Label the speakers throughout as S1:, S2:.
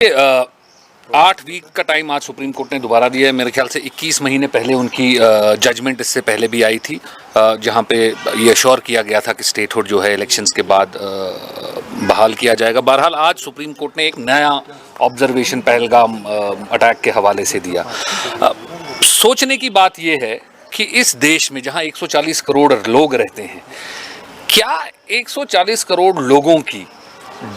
S1: 8 week का time आज supreme court ने दोबारा दिया है। मेरे ख्याल से 21 महीने पहले उनकी जजमेंट इससे पहले भी आई थी, जहां पे ये श्योर किया गया था कि स्टेटहुड जो है इलेक्शंस के बाद बहाल किया जाएगा। बहरहाल आज सुप्रीम कोर्ट ने एक नया ऑब्जर्वेशन पहलगाम अटैक के हवाले से दिया। सोचने की बात यह है कि इस देश में जहां 140 करोड़ लोग रहते हैं, क्या 140 करोड़ लोगों की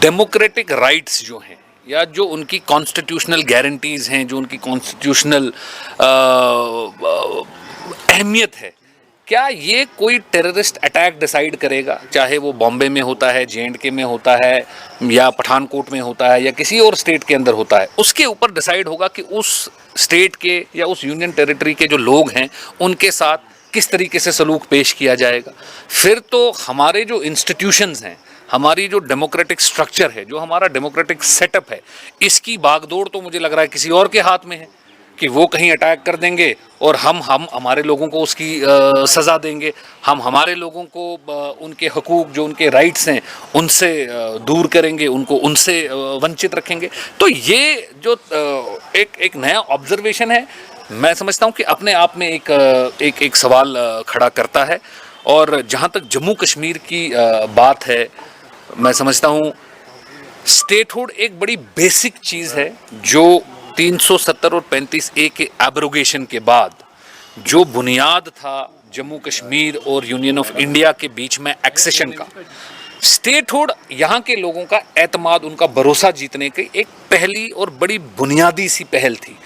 S1: डेमोक्रेटिक राइट्स जो हैं या जो उनकी कॉन्स्टिट्यूशनल गारंटीज हैं, जो उनकी कॉन्स्टिट्यूशनल अहमियत है, क्या ये कोई टेररिस्ट अटैक डिसाइड करेगा? चाहे वो बॉम्बे में होता है, J&K में होता है, या पठानकोट में होता है, या किसी और स्टेट के अंदर होता है, उसके ऊपर डिसाइड होगा कि उस स्टेट के या उस यूनियन टेरिटरी के जो लोग हैं उनके साथ किस तरीके से सलूक पेश किया जाएगा। फिर तो हमारे जो इंस्टीट्यूशंस हैं, हमारी जो डेमोक्रेटिक स्ट्रक्चर है, जो हमारा डेमोक्रेटिक सेटअप है, इसकी बागडोर तो मुझे लग रहा है किसी और के हाथ में है कि वो कहीं अटैक कर देंगे और हम हमारे लोगों को उसकी सज़ा देंगे, हम हमारे लोगों को उनके हकूक़, जो उनके राइट्स हैं, उनसे दूर करेंगे, उनको उनसे वंचित रखेंगे। तो ये जो एक नया ऑब्जर्वेशन है, मैं समझता हूँ कि अपने आप में एक सवाल खड़ा करता है। और जहाँ तक जम्मू कश्मीर की बात है, मैं समझता हूँ स्टेटहुड एक बड़ी बेसिक चीज़ है, जो 370 और 35A के एब्रोगेशन के बाद जो बुनियाद था जम्मू कश्मीर और यूनियन ऑफ इंडिया के बीच में एक्सेशन का, स्टेटहुड यहाँ के लोगों का एतमाद, उनका भरोसा जीतने की एक पहली और बड़ी बुनियादी सी पहल थी।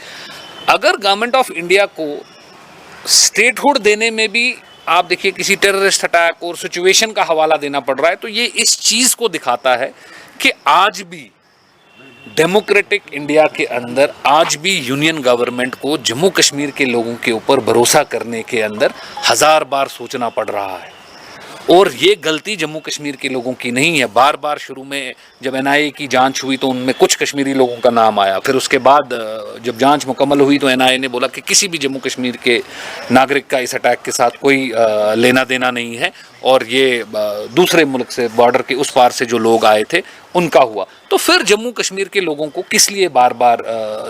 S1: अगर गवर्नमेंट ऑफ इंडिया को स्टेटहुड देने में भी आप देखिए किसी टेररिस्ट अटैक और सिचुएशन का हवाला देना पड़ रहा है, तो ये इस चीज़ को दिखाता है कि आज भी डेमोक्रेटिक इंडिया के अंदर, आज भी यूनियन गवर्नमेंट को जम्मू कश्मीर के लोगों के ऊपर भरोसा करने के अंदर 1000 बार सोचना पड़ रहा है। और ये गलती जम्मू कश्मीर के लोगों की नहीं है। बार बार शुरू में जब NIA की जांच हुई तो उनमें कुछ कश्मीरी लोगों का नाम आया, फिर उसके बाद जब जांच मुकम्मल हुई तो NIA ने बोला कि किसी भी जम्मू कश्मीर के नागरिक का इस अटैक के साथ कोई लेना देना नहीं है, और ये दूसरे मुल्क से, बॉर्डर के उस पार से जो लोग आए थे उनका हुआ। तो फिर जम्मू कश्मीर के लोगों को किस लिए बार बार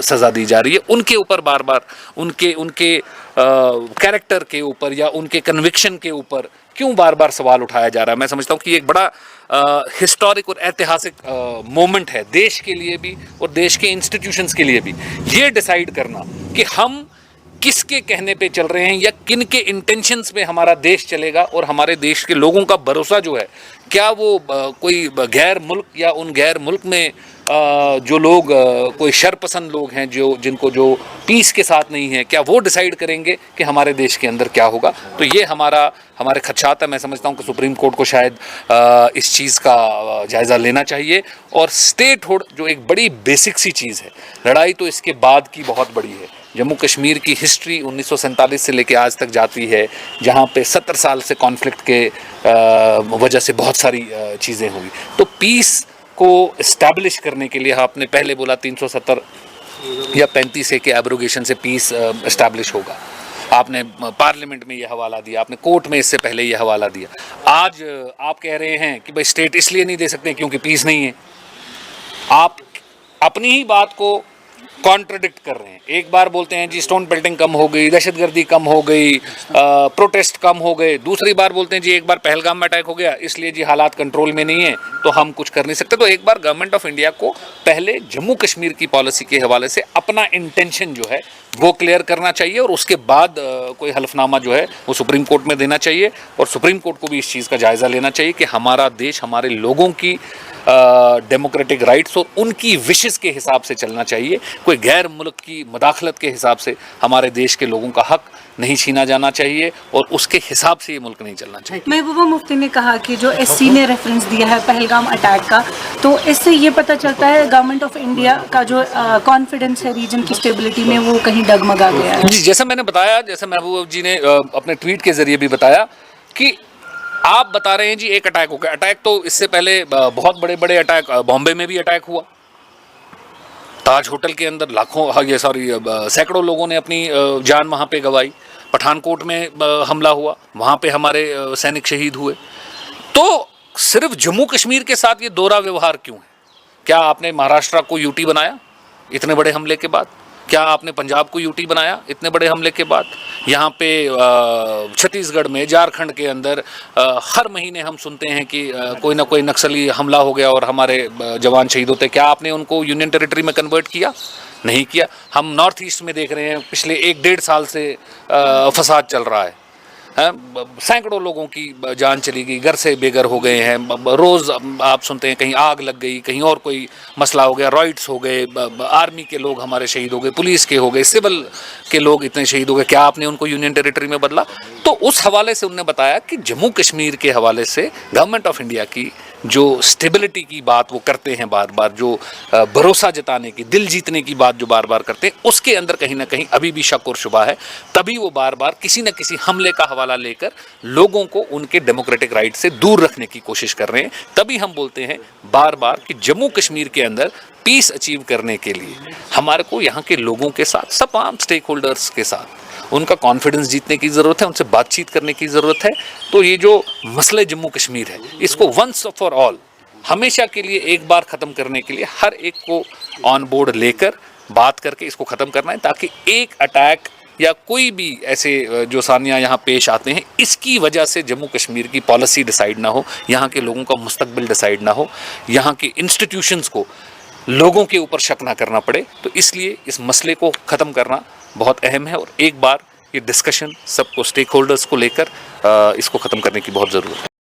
S1: सज़ा दी जा रही है? उनके ऊपर बार बार, उनके कैरेक्टर के ऊपर या उनके कन्विक्शन के ऊपर क्यों बार बार सवाल उठाया जा रहा है? मैं समझता हूँ कि एक बड़ा हिस्टोरिक और ऐतिहासिक मोमेंट है देश के लिए भी और देश के इंस्टीट्यूशंस के लिए भी, ये डिसाइड करना कि हम किसके कहने पे चल रहे हैं या किन के इंटेंशंस में हमारा देश चलेगा, और हमारे देश के लोगों का भरोसा जो है, क्या वो कोई गैर मुल्क या उन गैर मुल्क में जो लोग कोई शरपसंद लोग हैं, जिनको जो पीस के साथ नहीं है, क्या वो डिसाइड करेंगे कि हमारे देश के अंदर क्या होगा? तो ये हमारे खदशात है। मैं समझता हूँ कि सुप्रीम कोर्ट को शायद इस चीज़ का जायज़ा लेना चाहिए। और स्टेटहुड जो एक बड़ी बेसिक सी चीज़ है, लड़ाई तो इसके बाद की बहुत बड़ी है। जम्मू कश्मीर की हिस्ट्री 1947 से लेकर आज तक जाती है, जहाँ पे 70 साल से कॉन्फ्लिक्ट के वजह से बहुत सारी चीज़ें हुई। तो पीस को इस्टेब्लिश करने के लिए, आपने पहले बोला 370 या 35A के एब्रोगेशन से पीस इस्टेब्लिश होगा, आपने पार्लियामेंट में ये हवाला दिया, आपने कोर्ट में इससे पहले ये हवाला दिया। आज आप कह रहे हैं कि भाई स्टेट इसलिए नहीं दे सकते क्योंकि पीस नहीं है। आप अपनी ही बात को कॉन्ट्रडिक्ट कर रहे हैं। एक बार बोलते हैं जी स्टोन पेल्टिंग कम हो गई, दहशतगर्दी कम हो गई, प्रोटेस्ट कम हो गए, दूसरी बार बोलते हैं जी एक बार पहलगाम में अटैक हो गया इसलिए जी हालात कंट्रोल में नहीं है तो हम कुछ कर नहीं सकते। तो एक बार गवर्नमेंट ऑफ इंडिया को पहले जम्मू कश्मीर की पॉलिसी के हवाले से अपना इंटेंशन जो है वो क्लियर करना चाहिए, और उसके बाद कोई हलफनामा जो है वो सुप्रीम कोर्ट में देना चाहिए, और सुप्रीम कोर्ट को भी इस चीज़ का जायज़ा लेना चाहिए कि हमारा देश हमारे लोगों की डेमोक्रेटिक राइट्स और उनकी विशेस के हिसाब से चलना चाहिए। कोई गैर मुल्क की मदाखलत के हिसाब से हमारे देश के लोगों का हक नहीं छीना जाना चाहिए, और उसके हिसाब से ये मुल्क नहीं चलना चाहिए।
S2: महबूबा मुफ्ती ने कहा कि जो SC ने रेफरेंस दिया है पहलगाम अटैक का, तो इससे ये पता चलता है गवर्नमेंट ऑफ इंडिया का जो कॉन्फिडेंस है रीजन की स्टेबिलिटी में, वो कहीं डगमगा गया है।
S1: जी, जैसा मैंने बताया, जैसा महबूबा जी ने अपने ट्वीट के जरिए भी बताया कि आप बता रहे हैं जी एक अटैक हो गया। अटैक तो इससे पहले बहुत बड़े बड़े अटैक, बॉम्बे में भी अटैक हुआ, ताज होटल के अंदर सैकड़ों लोगों ने अपनी जान वहाँ पे गंवाई। पठानकोट में हमला हुआ, वहाँ पे हमारे सैनिक शहीद हुए। तो सिर्फ जम्मू कश्मीर के साथ ये दोहरा व्यवहार क्यों है? क्या आपने महाराष्ट्र को UT बनाया? इतने बड़े हमले के बाद? क्या आपने पंजाब को यूटी बनाया इतने बड़े हमले के बाद? यहाँ पे छत्तीसगढ़ में, झारखंड के अंदर हर महीने हम सुनते हैं कि कोई ना कोई नक्सली हमला हो गया और हमारे जवान शहीद होते। क्या आपने उनको यूनियन टेरिटरी में कन्वर्ट किया? नहीं किया। हम नॉर्थ ईस्ट में देख रहे हैं पिछले 1-1.5 साल से फसाद चल रहा है। सैकड़ों लोगों की जान चली गई, घर से बेघर हो गए हैं। रोज़ आप सुनते हैं कहीं आग लग गई, कहीं और कोई मसला हो गया, रॉइट्स हो गए, आर्मी के लोग हमारे शहीद हो गए, पुलिस के हो गए, सिविल के लोग इतने शहीद हो गए। क्या आपने उनको यूनियन टेरिटरी में बदला? तो उस हवाले से उन्होंने बताया कि जम्मू कश्मीर के हवाले से गवर्नमेंट ऑफ इंडिया की जो स्टेबिलिटी की बात वो करते हैं बार बार, जो भरोसा जताने की, दिल जीतने की बात जो बार बार करते हैं, उसके अंदर कहीं ना कहीं अभी भी शक और शुबा है। तभी वो बार बार किसी न किसी हमले का हवाला लेकर लोगों को उनके डेमोक्रेटिक राइट से दूर रखने की कोशिश कर रहे हैं। तभी हम बोलते हैं बार बार कि जम्मू कश्मीर के अंदर पीस अचीव करने के लिए हमारे को यहाँ के लोगों के साथ, तमाम स्टेक होल्डर्स के साथ उनका कॉन्फिडेंस जीतने की ज़रूरत है, उनसे बातचीत करने की ज़रूरत है। तो ये जो मसले जम्मू कश्मीर है, इसको वंस फॉर ऑल, हमेशा के लिए एक बार ख़त्म करने के लिए हर एक को ऑन बोर्ड लेकर बात करके इसको ख़त्म करना है, ताकि एक अटैक या कोई भी ऐसे जो सानिया यहाँ पेश आते हैं, इसकी वजह से जम्मू कश्मीर की पॉलिसी डिसाइड ना हो, यहाँ के लोगों का मुस्तकबिल डिसाइड ना हो, यहाँ के इंस्टीट्यूशंस को लोगों के ऊपर शक ना करना पड़े। तो इसलिए इस मसले को ख़त्म करना बहुत अहम है और एक बार ये डिस्कशन सबको, स्टेक होल्डर्स को लेकर इसको ख़त्म करने की बहुत ज़रूरत है।